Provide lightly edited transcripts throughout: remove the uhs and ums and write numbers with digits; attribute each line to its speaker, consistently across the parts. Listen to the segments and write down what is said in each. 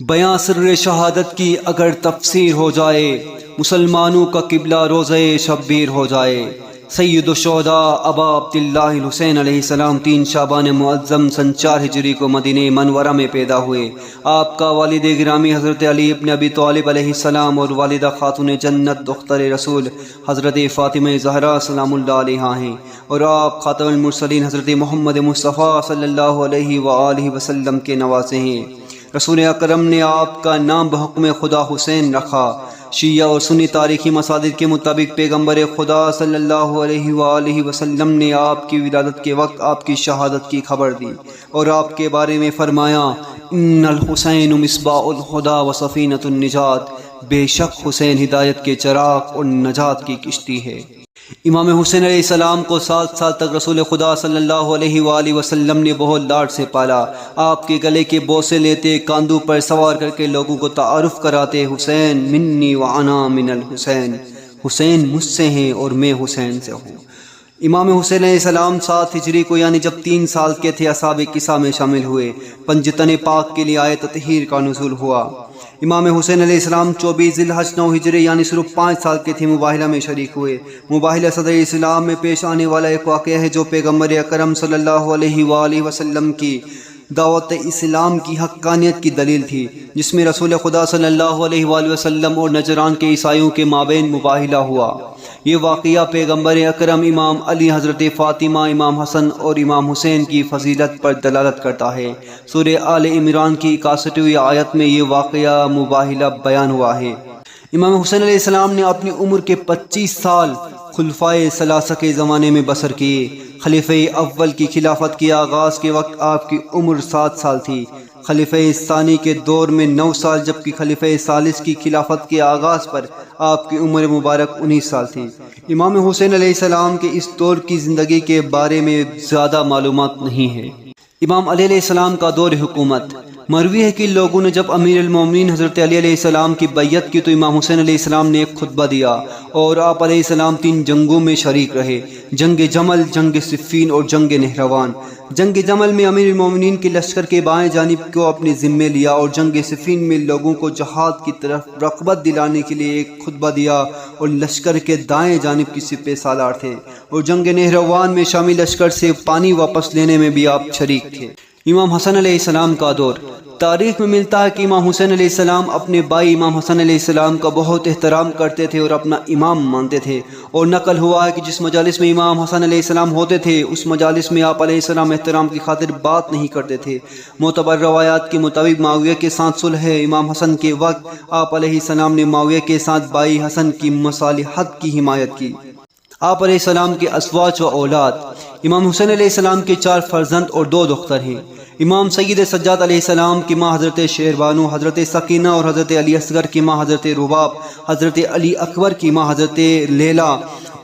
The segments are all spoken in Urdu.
Speaker 1: بیاں سر شہادت کی اگر تفسیر ہو جائے، مسلمانوں کا قبلہ روزے شبیر ہو جائے۔ سید الشہداء ابا عبداللہ الحسین علیہ السلام 3 شعبان معظم سن 4 ہجری کو مدینہ منورہ میں پیدا ہوئے۔ آپ کا والد گرامی حضرت علی ابن ابی طالب علیہ السلام اور والدہ خاتون جنت دختر رسول حضرت فاطمہ زہرا سلام اللہ علیہا ہیں، اور آپ خاتم المرسلین حضرت محمد مصطفیٰ صلی اللہ علیہ وآلہ وسلم کے نواسے ہیں۔ رسول اکرم نے آپ کا نام بحکم خدا حسین رکھا۔ شیعہ اور سنی تاریخی مصادر کے مطابق پیغمبر خدا صلی اللہ علیہ وآلہ وسلم نے آپ کی ولادت کے وقت آپ کی شہادت کی خبر دی اور آپ کے بارے میں فرمایا، ان الحسین مصباح الہدی و سفینۃ النجات، بے شک حسین ہدایت کے چراغ اور نجات کی کشتی ہے۔ امام حسین علیہ السلام کو 7 سال تک رسول خدا صلی اللہ علیہ وآلہ وسلم نے بہت لاڈ سے پالا۔ آپ کے گلے کے بوسے لیتے، کاندھوں پر سوار کر کے لوگوں کو تعارف کراتے، حسین منی وانا من الحسین، حسین مجھ سے ہیں اور میں حسین سے ہوں۔ امام حسین علیہ السلام 7 ہجری کو یعنی جب 3 سال کے تھے اصحاب کسا میں شامل ہوئے۔ پنجتن پاک کے لیے آیت تطہیر کا نزول ہوا۔ امام حسین علیہ السلام 24 ذی الحج 9 ہجری یعنی صرف 5 سال کے تھے مباہلہ میں شریک ہوئے۔ مباہلہ صدر اسلام میں پیش آنے والا ایک واقعہ ہے جو پیغمبر اکرم صلی اللہ علیہ وآلہ وسلم کی دعوت اسلام کی حقانیت کی دلیل تھی، جس میں رسول خدا صلی اللہ علیہ وآلہ وسلم اور نجران کے عیسائیوں کے مابین مباہلہ ہوا۔ یہ واقعہ پیغمبر اکرم، امام علی، حضرت فاطمہ، امام حسن اور امام حسین کی فضیلت پر دلالت کرتا ہے۔ سورہ آل عمران کی 61ویں آیت میں یہ واقعہ مباہلہ بیان ہوا ہے۔ امام حسین علیہ السلام نے اپنی عمر کے 25 سال خلفائے ثلاثہ کے زمانے میں بسر کیے۔ خلیفہ اول کی خلافت کے آغاز کے وقت آپ کی عمر 7 سال تھی۔ خلیفہ ثانی کے دور میں 9 سال، جبکہ خلیفہ ثالث کی خلافت کے آغاز پر آپ کی عمر مبارک 19 سال تھی۔ امام حسین علیہ السلام کے اس دور کی زندگی کے بارے میں زیادہ معلومات نہیں ہے۔ امام علی علیہ السلام کا دور حکومت۔ مروی ہے کہ لوگوں نے جب امیر المومنین حضرت علی علیہ السلام کی بیعت کی تو امام حسین علیہ السلام نے ایک خطبہ دیا اور آپ علیہ السلام 3 جنگوں میں شریک رہے: جنگ جمل، جنگ صفین اور جنگ نہروان۔ جنگ جمل میں امیر المومنین کے لشکر کے بائیں جانب کو اپنے ذمے لیا اور جنگ صفین میں لوگوں کو جہاد کی طرف رغبت دلانے کے لیے ایک خطبہ دیا اور لشکر کے دائیں جانب کی سپہ سالار تھے، اور جنگ نہروان میں شامی لشکر سے پانی واپس لینے میں بھی آپ شریک تھے۔ امام حسن علیہ السلام کا دور۔ تاریخ میں ملتا ہے کہ امام حسین علیہ السلام اپنے بھائی امام حسن علیہ السلام کا بہت احترام کرتے تھے اور اپنا امام مانتے تھے، اور نقل ہوا ہے کہ جس مجالس میں امام حسن علیہ السلام ہوتے تھے اس مجالس میں آپ علیہ السلام احترام کی خاطر بات نہیں کرتے تھے۔ معتبر روایات کے مطابق معاویہ کے ساتھ صلح امام حسن کے وقت آپ علیہ السلام نے معاویہ کے ساتھ بھائی حسن کی مصالحت کی حمایت کی۔ آپ علیہ السلام کے ازواج و اولاد۔ امام حسین علیہ السلام کے 4 فرزند اور 2 دختر ہیں۔ امام سید سجاد علیہ السلام کی ماں حضرت شہربانو، حضرت سکینہ اور حضرت علی اصغر کی ماں حضرت رباب، حضرت علی اکبر کی ماں حضرت لیلا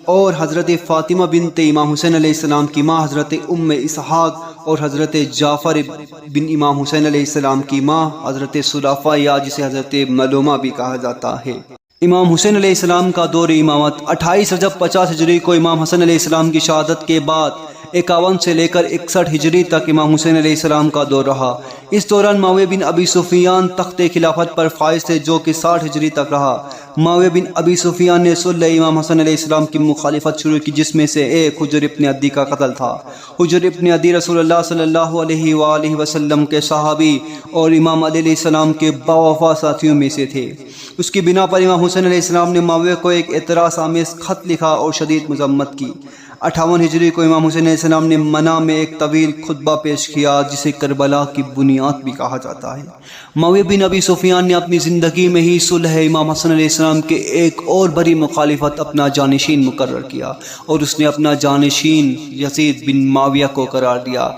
Speaker 1: اور حضرت فاطمہ بنت امام حسین علیہ السلام کی ماں حضرت ام اسحاق، اور حضرت جعفر بن امام حسین علیہ السلام کی ماں حضرت سلافہ، یا جسے حضرت ملومہ بھی کہا جاتا ہے۔ امام حسین علیہ السلام کا دور امامت۔ 28 رجب 50 ہجری کو امام حسن علیہ السلام کی شہادت کے بعد 51 سے لے کر 61 ہجری تک امام حسین علیہ السلام کا دور رہا۔ اس دوران معاویہ بن ابی سفیان تخت خلافت پر فائز تھے، جو کہ 60 ہجری تک رہا۔ معاویہ بن ابی سفیان نے صلح امام حسن علیہ السلام کی مخالفت شروع کی، جس میں سے ایک حجر ابن عدی کا قتل تھا۔ حجر ابن عدی رسول اللہ صلی اللہ علیہ وآلہ وسلم کے صحابی اور امام علی علیہ السلام کے باوفا ساتھیوں میں سے تھے۔ اس کی بنا پر امام حسین علیہ السلام نے معاویہ کو ایک اعتراض آمیز خط لکھا اور شدید مذمت کی۔ 58 ہجری کو امام حسین علیہ السلام نے منع میں ایک طویل خطبہ پیش کیا، جسے کربلا کی بنیاد بھی کہا جاتا ہے۔ معاویہ بن ابی سفیان نے اپنی زندگی میں ہی صلح امام حسن علیہ السلام کے ایک اور بڑی مخالفت اپنا جانشین مقرر کیا، اور اس نے اپنا جانشین یزید بن معاویہ کو قرار دیا۔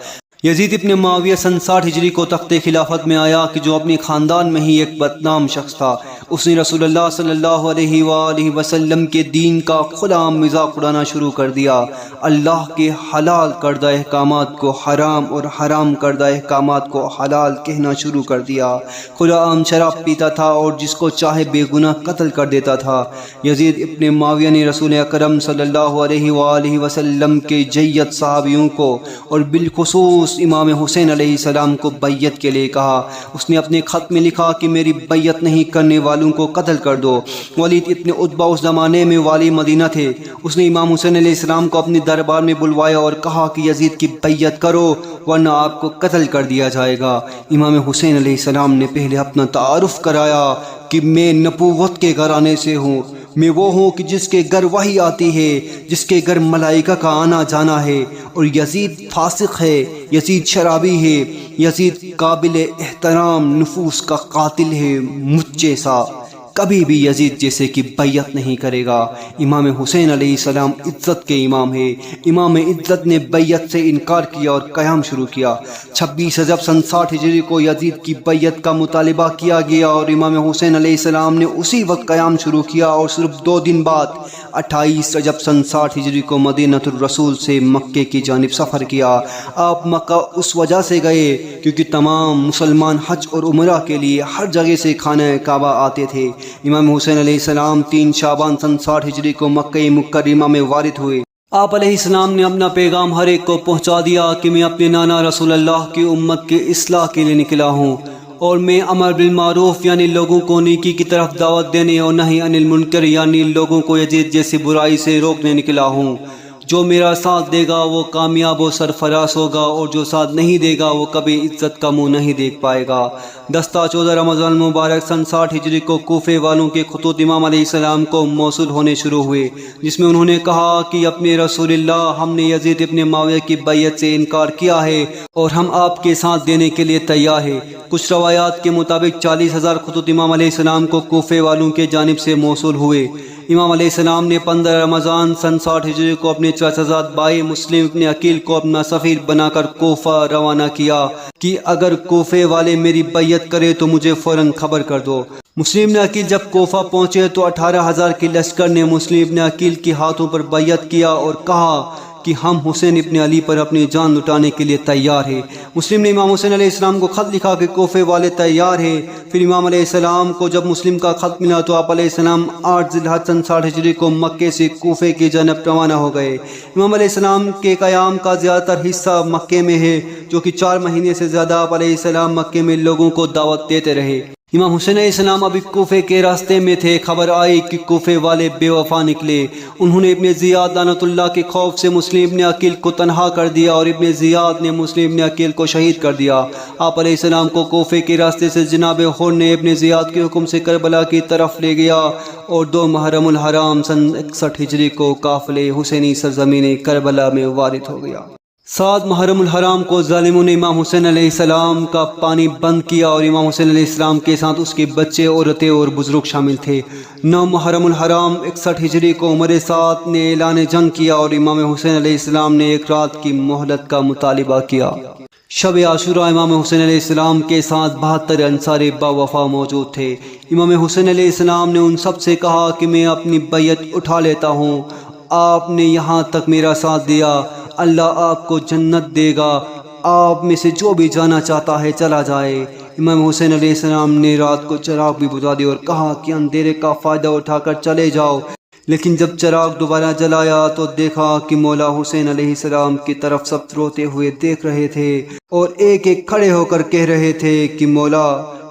Speaker 1: یزید ابن معاویہ سن 60 ہجری کو تخت خلافت میں آیا کہ جو اپنے خاندان میں ہی ایک بدنام شخص تھا۔ اس نے رسول اللہ صلی اللہ علیہ وآلہ وسلم کے دین کا کھلا مذاق اڑانا شروع کر دیا۔ اللہ کے حلال کردہ احکامات کو حرام اور حرام کردہ احکامات کو حلال کہنا شروع کر دیا۔ کھلا عام شراب پیتا تھا اور جس کو چاہے بے گناہ قتل کر دیتا تھا۔ یزید ابن معاویہ نے رسول اکرم صلی اللہ علیہ وآلہ وسلم کے جیت صحابیوں کو اور بالخصوص نفوس امام حسین علیہ السلام کو بیعت کے لیے کہا۔ اس نے اپنے خط میں لکھا کہ میری بیعت نہیں کرنے والوں کو قتل کر دو۔ ولید ابن عتبہ اس زمانے میں والی مدینہ تھے۔ اس نے امام حسین علیہ السلام کو اپنے دربار میں بلوایا اور کہا کہ یزید کی بیعت کرو ورنہ آپ کو قتل کر دیا جائے گا۔ امام حسین علیہ السلام نے پہلے اپنا تعارف کرایا کہ میں نبوت کے گھرانے سے ہوں، میں وہ ہوں کہ جس کے گھر وحی آتی ہے، جس کے گھر ملائکہ کا آنا جانا ہے، اور یزید فاسق ہے، یزید شرابی ہے، یزید قابل احترام نفوس کا قاتل ہے، مجھ جیسا کبھی بھی یزید جیسے کی بیعت نہیں کرے گا۔ امام حسین علیہ السلام عزت کے امام ہے۔ امام عزت نے بیعت سے انکار کیا اور قیام شروع کیا۔ 26 رجب سن 60 ہجری کو یزید کی بیعت کا مطالبہ کیا گیا اور امام حسین علیہ السلام نے اسی وقت قیام شروع کیا، اور صرف 2 دن بعد 28 رجب سن 60 ہجری کو مدینہ الرسول سے مکے کی جانب سفر کیا۔ آپ مکہ اس وجہ سے گئے کیونکہ تمام مسلمان حج اور عمرہ کے لیے ہر جگہ سے خانہ کعبہ آتے تھے۔ امام حسین علیہ السلام 3 شعبان سن 60 ہجری کو مکہ مکرمہ میں وارد ہوئے۔ آپ علیہ السلام نے اپنا پیغام ہر ایک کو پہنچا دیا کہ میں اپنے نانا رسول اللہ کی امت کے اصلاح کے لیے نکلا ہوں، اور میں امر بالمعروف یعنی لوگوں کو نیکی کی طرف دعوت دینے اور نہی عن المنکر یعنی لوگوں کو یزید جیسی برائی سے روکنے نکلا ہوں۔ جو میرا ساتھ دے گا وہ کامیاب و سرفراز ہوگا، اور جو ساتھ نہیں دے گا وہ کبھی عزت کا منہ نہیں دیکھ پائے گا۔ 14 رمضان المبارک سن 60 ہجری کو کوفے والوں کے خطوط امام علیہ السلام کو موصول ہونے شروع ہوئے، جس میں انہوں نے کہا کہ اپنے رسول اللہ، ہم نے یزید ابن معاویہ کی بیعت سے انکار کیا ہے اور ہم آپ کے ساتھ دینے کے لیے تیار ہیں۔ کچھ روایات کے مطابق 40,000 خطوط امام علیہ السلام کو کوفے والوں کے جانب سے موصول ہوئے۔ امام علیہ السلام نے 15 رمضان سن 60 ہجری کو اپنے چچازاد بھائی مسلم ابن عقیل کو اپنا سفیر بنا کر کوفہ روانہ کیا کہ اگر کوفے والے میری بیعت کرے تو مجھے فوراً خبر کر دو۔ مسلم ابن عقیل جب کوفہ پہنچے تو 18,000 کی لشکر نے مسلم ابن عقیل کے ہاتھوں پر بیعت کیا اور کہا کہ ہم حسین ابن علی پر اپنی جان لٹانے کے لیے تیار ہیں۔ مسلم نے امام حسین علیہ السلام کو خط لکھا کہ کوفے والے تیار ہیں۔ پھر امام علیہ السلام کو جب مسلم کا خط ملا تو آپ علیہ السلام 8 ذی الحجہ سن 60 ہجری کو مکے سے کوفے کی جانب روانہ ہو گئے۔ امام علیہ السلام کے قیام کا زیادہ تر حصہ مکے میں ہے، جو کہ 4 مہینے سے زیادہ آپ علیہ السلام مکے میں لوگوں کو دعوت دیتے رہے۔ امام حسین علیہ السلام ابھی کوفے کے راستے میں تھے، خبر آئی کہ کوفے والے بے وفا نکلے۔ انہوں نے ابن زیاد لعنت اللہ کے خوف سے مسلم ابن عقیل کو تنہا کر دیا، اور ابن زیاد نے مسلم ابن عقیل کو شہید کر دیا۔ آپ علیہ السلام کو کوفے کے راستے سے جناب خور نے ابن زیاد کے حکم سے کربلا کی طرف لے گیا، اور 2 محرم الحرام سن 61 ہجری کو قافلے حسینی سرزمین کربلا میں وارد ہو گیا۔ 7 محرم الحرام کو ظالموں نے امام حسین علیہ السلام کا پانی بند کیا، اور امام حسین علیہ السلام کے ساتھ اس کے بچے، عورتیں اور بزرگ شامل تھے۔ 9 محرم الحرام 61 ہجری کو عمر سعد نے اعلان جنگ کیا، اور امام حسین علیہ السلام نے 1 رات کی مہلت کا مطالبہ کیا۔ شب عاشوراء امام حسین علیہ السلام کے ساتھ 72 انصار با وفا موجود تھے۔ امام حسین علیہ السلام نے ان سب سے کہا کہ میں اپنی بیعت اٹھا لیتا ہوں، آپ نے یہاں تک میرا ساتھ دیا، اللہ آپ کو جنت دے گا، آپ میں سے جو بھی جانا چاہتا ہے چلا جائے۔ امام حسین علیہ السلام نے رات کو چراغ بھی بجھا دیا اور کہا کہ اندھیرے کا فائدہ اٹھا کر چلے جاؤ، لیکن جب چراغ دوبارہ جلایا تو دیکھا کہ مولا حسین علیہ السلام کی طرف سب روتے ہوئے دیکھ رہے تھے، اور ایک ایک کھڑے ہو کر کہہ رہے تھے کہ مولا،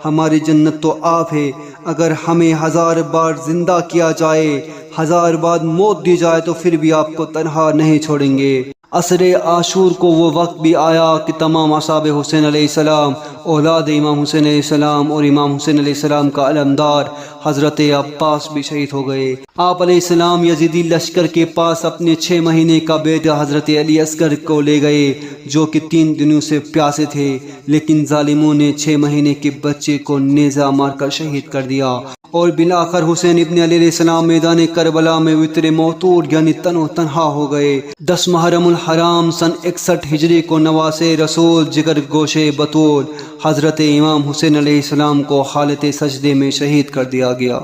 Speaker 1: ہماری جنت تو آپ ہے، اگر ہمیں 1000 بار زندہ کیا جائے، 1000 بار موت دی جائے تو پھر بھی آپ کو تنہا نہیں چھوڑیں گے۔ عصر عاشور کو وہ وقت بھی آیا کہ تمام اصحاب حسین علیہ السلام، اولاد امام حسین علیہ السلام اور امام حسین علیہ السلام کا علمدار حضرت عباس بھی شہید ہو گئے۔ آپ علیہ السلام یزیدی لشکر کے پاس اپنے 6 مہینے کا بیٹا حضرت علی اصغر کو لے گئے، جو کہ 3 دنوں سے پیاسے تھے، لیکن ظالموں نے 6 مہینے کے بچے کو نیزہ مار کر شہید کر دیا، اور بالآخر حسین ابن علی علیہ السلام میدان کربلا میں وطر موتور یعنی تن و تنہا ہو گئے۔ 10 محرم الحرام سن 61 ہجری کو نواسے رسول جگر گوشے بطول حضرت امام حسین علیہ السلام کو حالت سجدے میں شہید کر دیا گیا۔